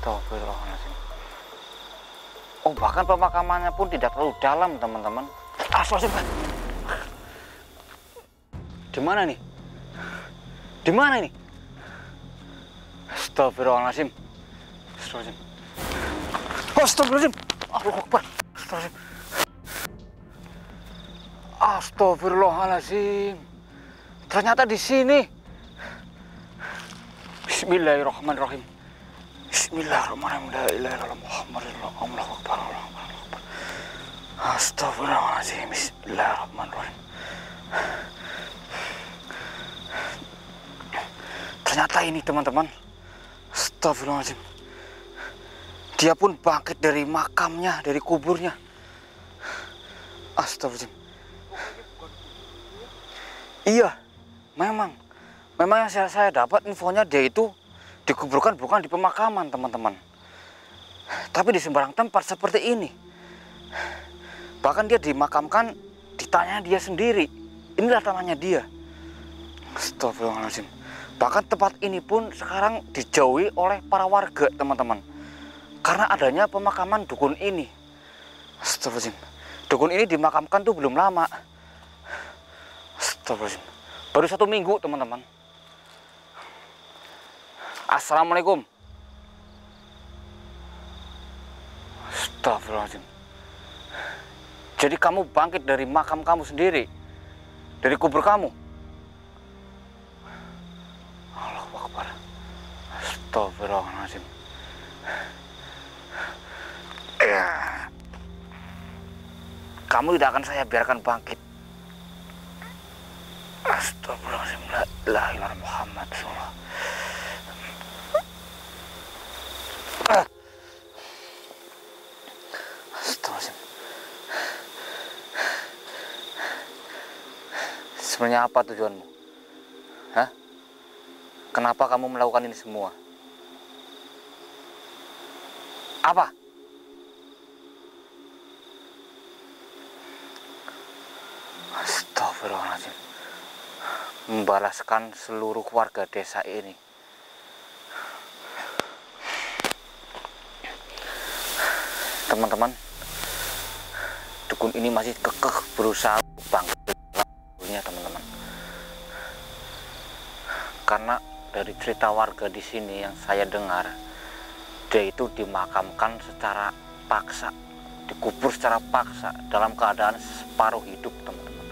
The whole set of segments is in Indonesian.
Astagfirullahaladzim. Oh, bahkan pemakamannya pun tidak terlalu dalam, teman-teman. Astagfirullah. Di mana nih? Di mana ini? Astagfirullahaladzim. Astagfirullahaladzim. Astagfirullahaladzim. Allahu Akbar. Astagfirullahaladzim. Astagfirullahaladzim. Ternyata di sini. Bismillahirrahmanirrahim. Bismillahirrahmanirrahim. La ilaha illallah Muhammadur Rasulullah. Allahu Akbar. Allahu Akbar. Astagfirullahaladzim. Bismillahirrahmanirrahim. Ternyata ini, teman-teman. Astagfirullahaladzim. Dia pun bangkit dari makamnya, dari kuburnya. Astagfirullahaladzim. Iya, memang yang saya dapat infonya dia itu dikuburkan bukan di pemakaman, teman-teman, tapi di sembarang tempat seperti ini. Bahkan dia dimakamkan di tanahnya dia sendiri. Inilah tanahnya dia. Astagfirullahaladzim. Bahkan tempat ini pun sekarang dijauhi oleh para warga, teman-teman, karena adanya pemakaman dukun ini. Astagfirullahaladzim. Dukun ini dimakamkan tuh belum lama. Astagfirullahaladzim. Baru 1 minggu, teman-teman. Assalamualaikum. Astagfirullahaladzim. Jadi kamu bangkit dari makam kamu sendiri, dari kubur kamu. Allahu Akbar. Astagfirullahaladzim. Kamu tidak akan saya biarkan bangkit. Astagfirullahaladzim. La ilaha illallah Muhammad Rasulullah. Astagfirullahaladzim. Sebenarnya apa tujuanmu? Hah? Kenapa kamu melakukan ini semua? Apa? Astagfirullahaladzim. Membalaskan seluruh warga desa ini. Teman-teman, dukun ini masih kekeh berusaha bangkit, teman-teman. Karena dari cerita warga di sini yang saya dengar, dia itu dimakamkan secara paksa, dikubur secara paksa dalam keadaan separuh hidup, teman-teman.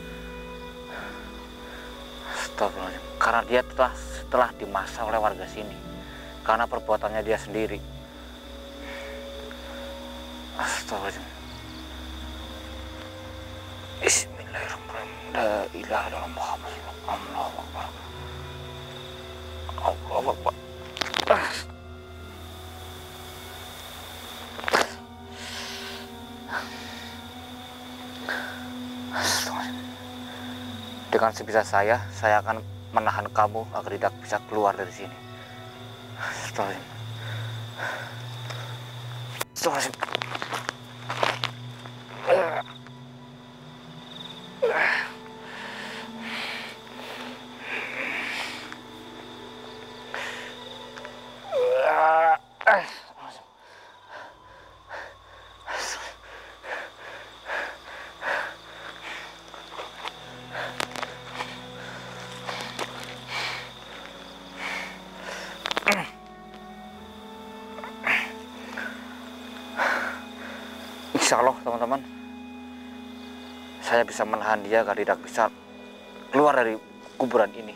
Astagfirullahaladzim. Karena dia setelah dimasa oleh warga sini karena perbuatannya dia sendiri. Astagfirullahaladzim. Bismillahirrahmanirrahim. La ilaha illallah Muhammad Rasulullah. Allahu Akbar. Allahu Akbar. Dengan sebisa saya akan menahan kamu agar tidak bisa keluar dari sini. Astagfirullahaladzim. Astagfirullahaladzim. Insya Allah, teman-teman, saya bisa menahan dia agar tidak bisa keluar dari kuburan ini.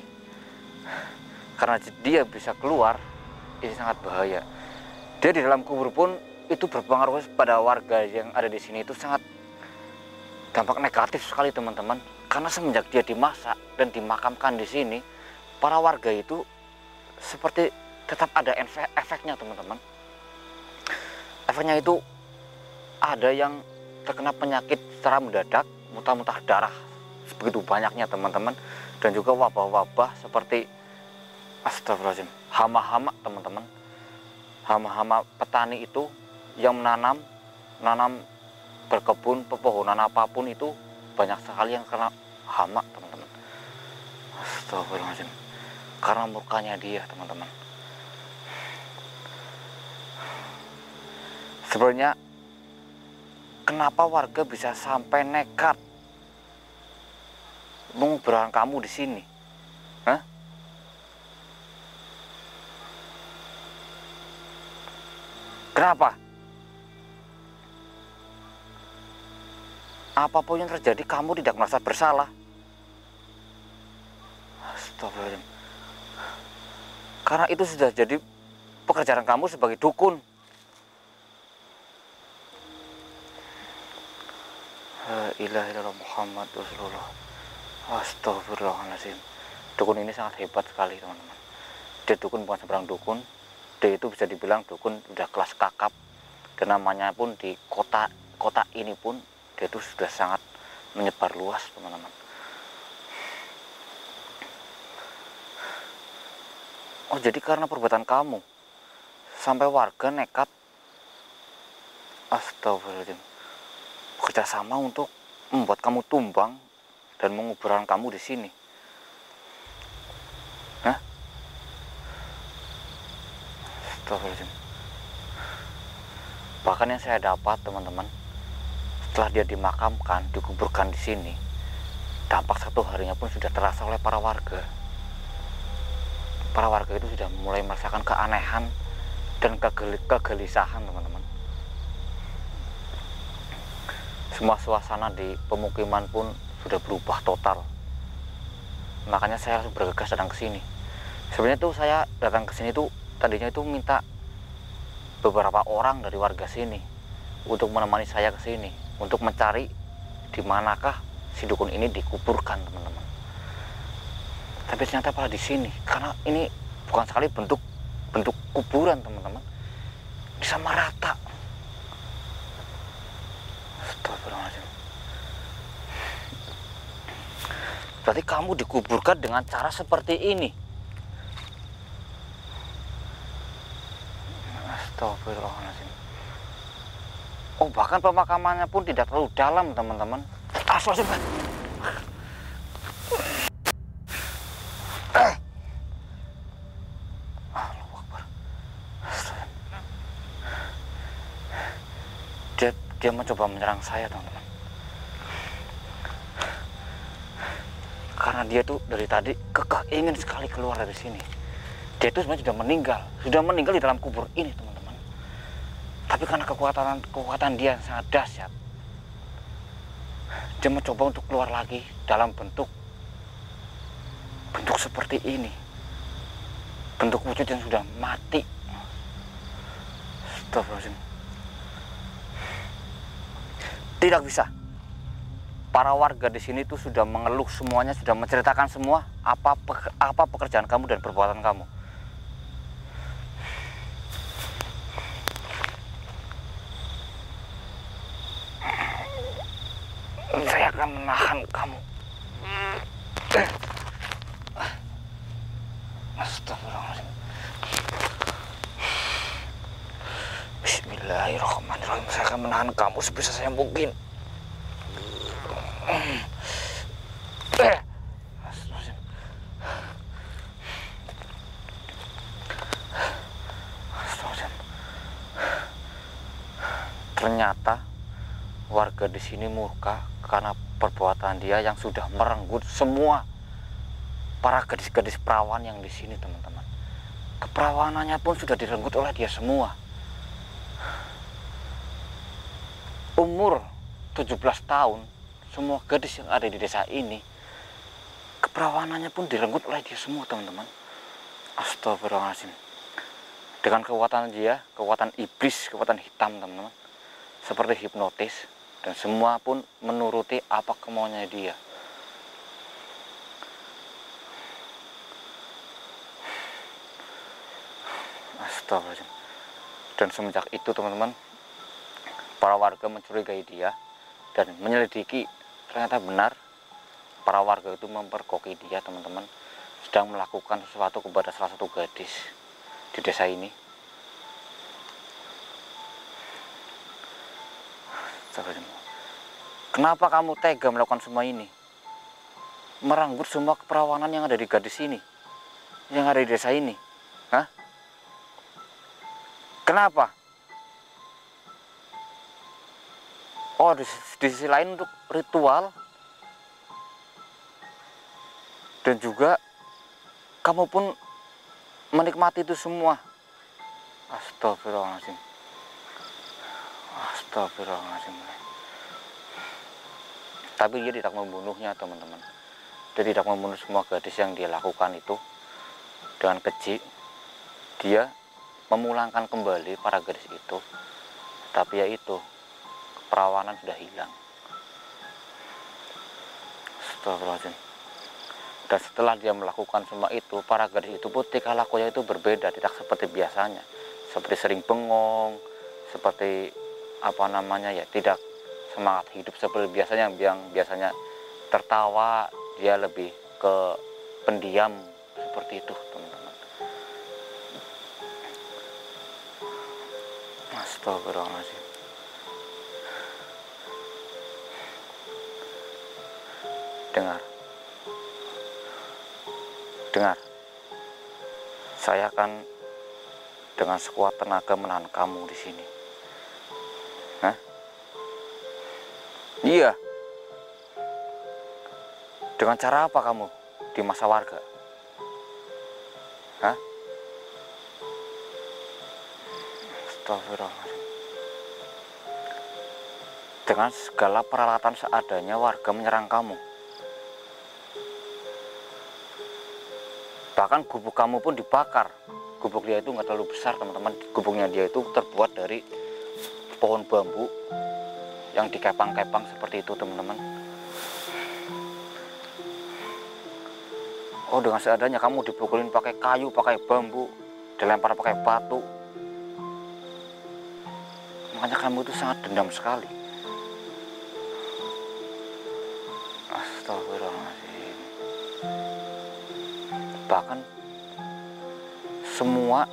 Karena dia bisa keluar, ini sangat bahaya. Dia di dalam kubur pun itu berpengaruh pada warga yang ada di sini, itu sangat dampak negatif sekali, teman-teman. Karena semenjak dia dimasak dan dimakamkan di sini, para warga itu seperti tetap ada efeknya, teman-teman. Efeknya itu ada yang terkena penyakit secara mendadak, muntah-muntah darah begitu banyaknya, teman-teman. Dan juga wabah-wabah seperti astagfirullahaladzim, hama-hama, teman-teman. Hama-hama petani itu yang menanam berkebun, pepohonan apapun itu banyak sekali yang kena hama, teman-teman. Astagfirullahaladzim. Karena murkanya dia, teman-teman. Sebenarnya kenapa warga bisa sampai nekat menguburkan kamu di sini? Hah? Kenapa? Apapun yang terjadi, kamu tidak merasa bersalah. Astagfirullahaladzim. Karena itu sudah jadi pekerjaan kamu sebagai dukun. La ilaha illallah Muhammad Rasulullah. Astagfirullahaladzim. Dukun ini sangat hebat sekali, teman-teman. Dia dukun bukan sembarang dukun. Dia itu bisa dibilang dukun udah kelas kakap. Dan namanya pun di kota ini pun dia itu sudah sangat menyebar luas, teman-teman. Oh, jadi karena perbuatan kamu sampai warga nekat, astagfirullahaladzim, bekerja sama untuk membuat kamu tumbang dan menguburkan kamu di sini. Hah? Astagfirullahaladzim. Bahkan yang saya dapat, teman-teman, setelah dia dimakamkan, dikuburkan di sini, dampak satu harinya pun sudah terasa oleh para warga. Para warga itu sudah mulai merasakan keanehan dan kegelisahan, teman-teman. Semua suasana di pemukiman pun sudah berubah total. Makanya saya langsung bergegas datang ke sini. Sebenarnya tuh saya datang ke sini tuh tadinya itu minta beberapa orang dari warga sini untuk menemani saya ke sini, untuk mencari di manakah si dukun ini dikuburkan, teman-teman. Tapi ternyata malah di sini, karena ini bukan sekali bentuk kuburan, teman-teman, bisa merata. Astagfirullahaladzim. Berarti kamu dikuburkan dengan cara seperti ini. Astagfirullahaladzim. Oh, bahkan pemakamannya pun tidak terlalu dalam, teman-teman. Astagfirullahaladzim. Allahu Akbar. Dia mencoba menyerang saya, teman-teman. Karena dia tuh dari tadi kekeh ingin sekali keluar dari sini. Dia itu sebenarnya sudah meninggal di dalam kubur ini, teman-teman. Tapi karena kekuatan dia yang sangat dahsyat, dia mencoba untuk keluar lagi dalam bentuk seperti ini, bentuk wujud yang sudah mati. Astagfirullahaladzim. Tidak bisa. Para warga di sini tuh sudah mengeluh semuanya, sudah menceritakan semua apa pekerjaan kamu dan perbuatan kamu. Saya akan menahan kamu. Astagfirullahaladzim. Bismillahirrahmanirrahim. Saya akan menahan kamu sebisa saya mungkin. Astagfirullahaladzim. Astagfirullahaladzim. Ternyata warga di sini murka karena perbuatan dia yang sudah merenggut semua para gadis-gadis perawan yang di sini, teman-teman. Keperawanannya pun sudah direnggut oleh dia semua. Umur 17 tahun, semua gadis yang ada di desa ini, keperawanannya pun direnggut oleh dia semua, teman-teman. Astagfirullahaladzim. Dengan kekuatan dia, kekuatan iblis, kekuatan hitam, teman-teman, seperti hipnotis, dan semua pun menuruti apa kemauannya dia. Astagfirullahaladzim. Dan semenjak itu, teman-teman, para warga mencurigai dia dan menyelidiki. Ternyata benar, para warga itu memperkoki dia, teman-teman, sedang melakukan sesuatu kepada salah satu gadis di desa ini. Kenapa kamu tega melakukan semua ini? Merenggut semua keperawanan yang ada di gadis ini, yang ada di desa ini. Hah? Kenapa? Oh, di sisi lain untuk ritual, dan juga kamu pun menikmati itu semua. Astagfirullahaladzim. Astagfirullahaladzim. Tapi dia tidak membunuhnya, teman-teman. Dia tidak membunuh semua gadis yang dia lakukan itu dengan keji. Dia memulangkan kembali para gadis itu, tapi ya itu, keperawanan sudah hilang. Astagfirullahaladzim. Dan setelah dia melakukan semua itu, para gadis itu pun tingkah lakunya itu berbeda, tidak seperti biasanya, seperti sering bengong, seperti apa namanya ya, tidak semangat hidup seperti biasanya. Yang biasanya tertawa, dia lebih ke pendiam seperti itu, teman-teman. Astagfirullahaladzim. Dengar, saya akan dengan sekuat tenaga menahan kamu di sini. Hah? Iya. Dengan cara apa kamu di masa warga? Hah? Astagfirullahaladzim. Dengan segala peralatan seadanya warga menyerang kamu. Bahkan gubuk kamu pun dibakar. Gubuk dia itu nggak terlalu besar, teman-teman. Gubuknya dia itu terbuat dari pohon bambu yang dikepang-kepang seperti itu, teman-teman. Oh, dengan seadanya kamu dipukulin pakai kayu, pakai bambu, dilempar pakai batu. Makanya kamu itu sangat dendam sekali. Astagfirullahaladzim. Bahkan semua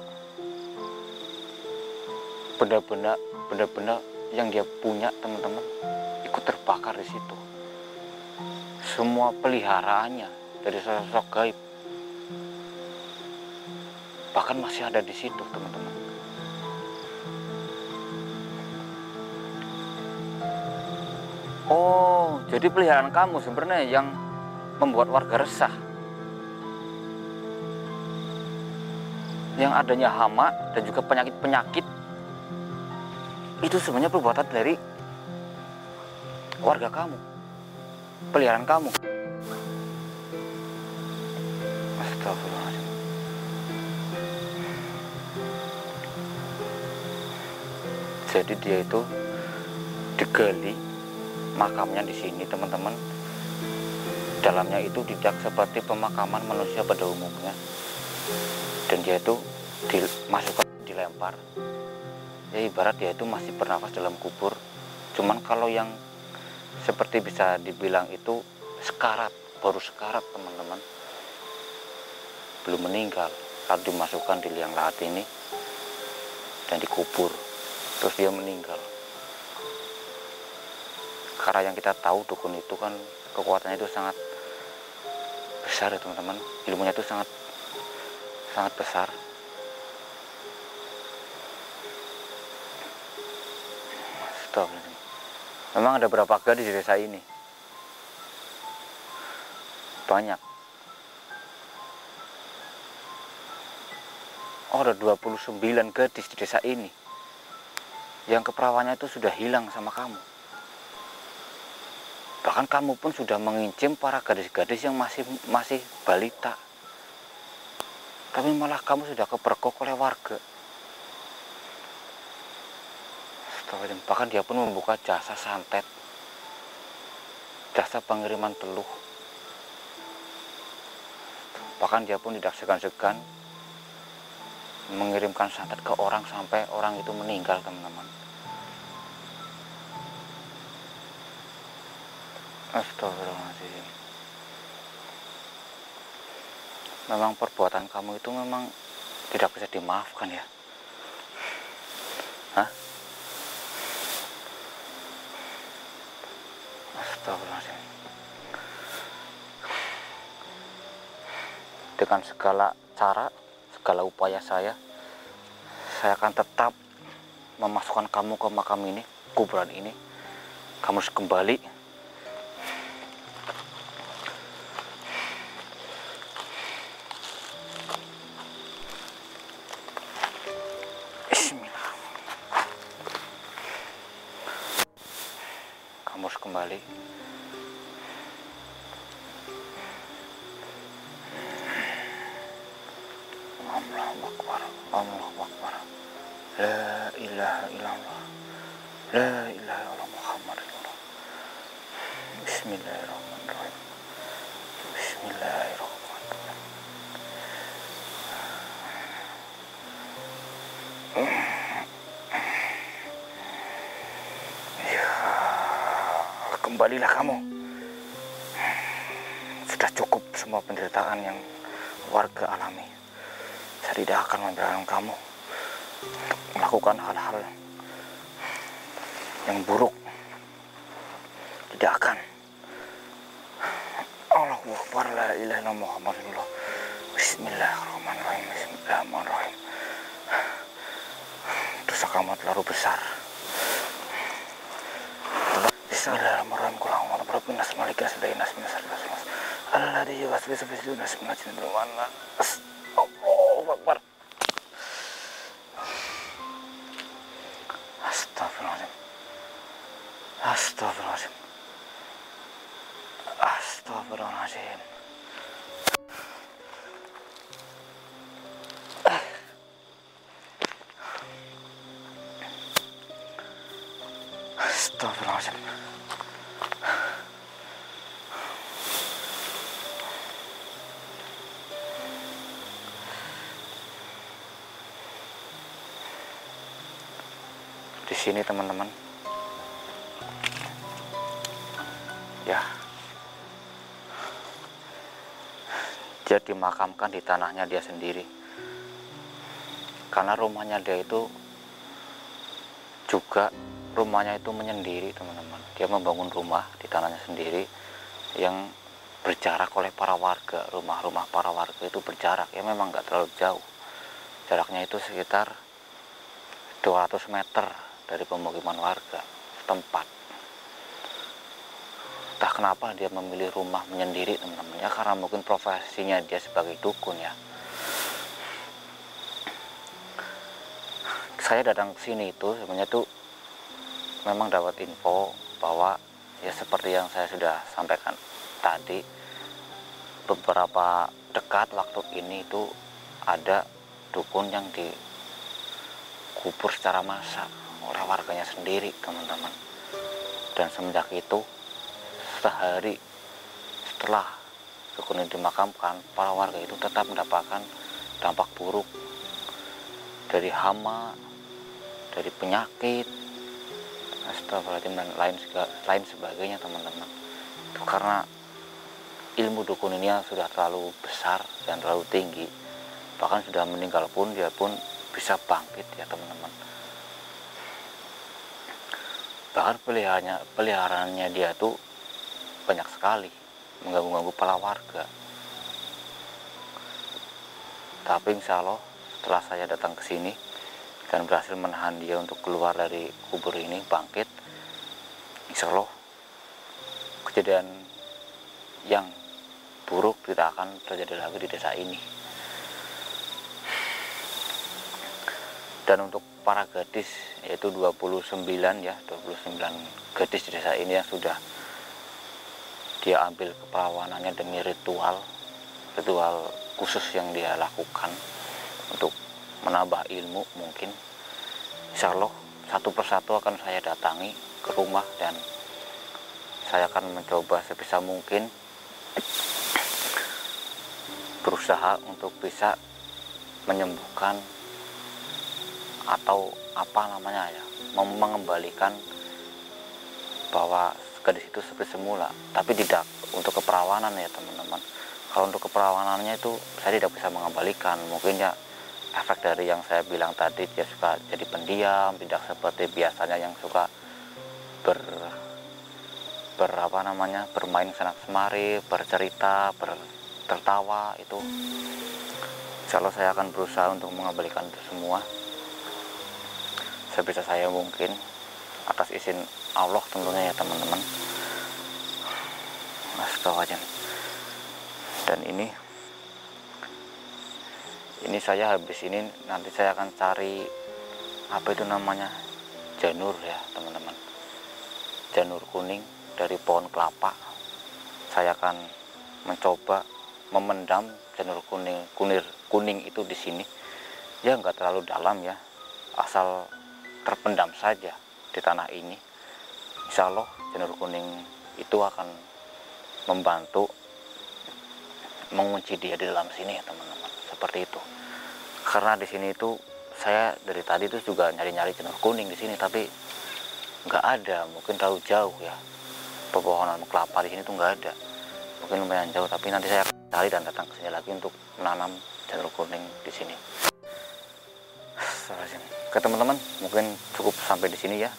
benda-benda yang dia punya, teman-teman, ikut terbakar di situ. Semua peliharaannya dari sosok gaib bahkan masih ada di situ, teman-teman. Oh, jadi peliharaan kamu sebenarnya yang membuat warga resah. Yang adanya hama dan juga penyakit-penyakit itu sebenarnya perbuatan dari warga kamu, peliharaan kamu. Astagfirullahaladzim. Jadi dia itu digali makamnya di sini, teman-teman. Dalamnya itu tidak seperti pemakaman manusia pada umumnya. Dan dia itu dimasukkan, dilempar. Ya ibarat dia itu masih bernafas dalam kubur. Cuman kalau yang seperti bisa dibilang itu sekarat, baru sekarat, teman-teman. Belum meninggal. Saat dimasukkan di liang lahat ini dan dikubur, terus dia meninggal. Karena yang kita tahu dukun itu kan kekuatannya itu sangat besar ya, teman-teman. Ilmunya itu sangat besar. Stop. Memang ada berapa gadis di desa ini? Banyak. Oh, ada 29 gadis di desa ini yang keperawanannya itu sudah hilang sama kamu. Bahkan kamu pun sudah mengincim para gadis-gadis yang masih balita. Tapi malah kamu sudah kepergok oleh warga. Bahkan dia pun membuka jasa santet, jasa pengiriman teluh. Bahkan dia pun tidak segan-segan mengirimkan santet ke orang sampai orang itu meninggal, teman-teman. Astagfirullahaladzim. Memang perbuatan kamu itu memang tidak bisa dimaafkan ya. Hah? Astagfirullahaladzim. Dengan segala cara, segala upaya saya akan tetap memasukkan kamu ke makam ini, kuburan ini, Kamu harus kembali. Bismillah. Kamu harus kembali. Allahu Akbar, Allahu Akbar. La ilaha illallah, la ilaha illallah Muhammad Rasulullah. Bismillahirrahmanirrahim. Bismillahirrahmanirrahim. Ya, kembalilah kamu. Sudah cukup semua penderitaan yang warga alami. Saya tidak akan membiarkan kamu melakukan hal-hal yang buruk. Tidak akan. Allahu Akbar, la ilaha illallah Muhammad Rasulullah. Bismillahirrahmanirrahim. Bismillahirrahmanirrahim. Dosa kamu terlalu besar. Bismillahirrahmanirrahim. Qul a'udzu birabbil nas, malikin nas, ilahin nas, min syarril waswas. Alladzi yuwaswisu fi sudurin nas, minal jinnati wan nas. Allahu Akbar. Astagfirullahaladzim. Astagfirullahaladzim. Astagfirullahaladzim. Astagfirullahaladzim. Di sini teman-teman, ya, dia dimakamkan di tanahnya dia sendiri, karena rumahnya dia itu juga rumahnya itu menyendiri teman-teman. Dia membangun rumah di tanahnya sendiri yang berjarak oleh para warga. Rumah-rumah para warga itu berjarak, ya memang nggak terlalu jauh, jaraknya itu sekitar 200 meter dari pemukiman warga setempat. Entah kenapa dia memilih rumah menyendiri teman-teman, ya karena mungkin profesinya dia sebagai dukun ya. Saya datang ke sini itu sebenarnya tuh memang dapat info bahwa ya seperti yang saya sudah sampaikan tadi, beberapa dekat waktu ini itu ada dukun yang dikubur secara massal oleh warganya sendiri teman-teman. Dan semenjak itu, sehari setelah dukun ini dimakamkan, para warga itu tetap mendapatkan dampak buruk dari hama, dari penyakit, astagfirullahaladzim, dan lain sebagainya teman-teman. Itu karena ilmu dukun ini yang sudah terlalu besar dan terlalu tinggi, bahkan sudah meninggal pun dia pun bisa bangkit ya teman-teman. Bahkan peliharaannya dia tuh banyak sekali, mengganggu-ganggu para warga. Tapi insya Allah setelah saya datang ke sini dan berhasil menahan dia untuk keluar dari kubur ini, bangkit, insya Allah kejadian yang buruk tidak akan terjadi lagi di desa ini. Dan untuk para gadis, yaitu 29 gadis di desa ini yang sudah dia ambil keperawanannya demi ritual khusus yang dia lakukan untuk menambah ilmu mungkin. Insya Allah satu persatu akan saya datangi ke rumah dan saya akan mencoba sebisa mungkin berusaha untuk bisa menyembuhkan atau apa namanya ya, mengembalikan bahwa gadis itu seperti semula. Tapi tidak untuk keperawanan ya teman-teman. Kalau untuk keperawanannya itu saya tidak bisa mengembalikan. Mungkin ya efek dari yang saya bilang tadi, dia suka jadi pendiam, tidak seperti biasanya yang suka bermain sanak semari, bercerita, tertawa. Itu insya Allah saya akan berusaha untuk mengembalikan itu semua sebisa saya mungkin. atas izin Allah tentunya ya teman-teman. Astagfirullahaladzim. Dan ini saya habis ini nanti saya akan cari apa itu namanya, janur ya teman-teman, janur kuning dari pohon kelapa. Saya akan mencoba memendam janur kuning itu di sini ya, nggak terlalu dalam ya, asal terpendam saja di tanah ini. Insya Allah janur kuning itu akan membantu mengunci dia di dalam sini ya teman-teman, seperti itu. Karena di sini itu saya dari tadi itu juga nyari-nyari janur kuning di sini, tapi nggak ada, mungkin terlalu jauh ya, pepohonan kelapa di sini tuh nggak ada, mungkin lumayan jauh. Tapi nanti saya cari dan datang ke sini lagi untuk menanam janur kuning di sini. Oke teman-teman, mungkin cukup sampai di sini ya.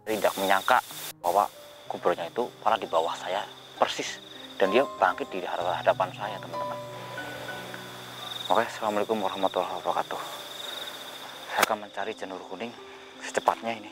Saya tidak menyangka bahwa kuburnya itu malah di bawah saya persis, dan dia bangkit di hadapan saya teman-teman. Oke, assalamualaikum warahmatullahi wabarakatuh. Saya akan mencari janur kuning secepatnya ini.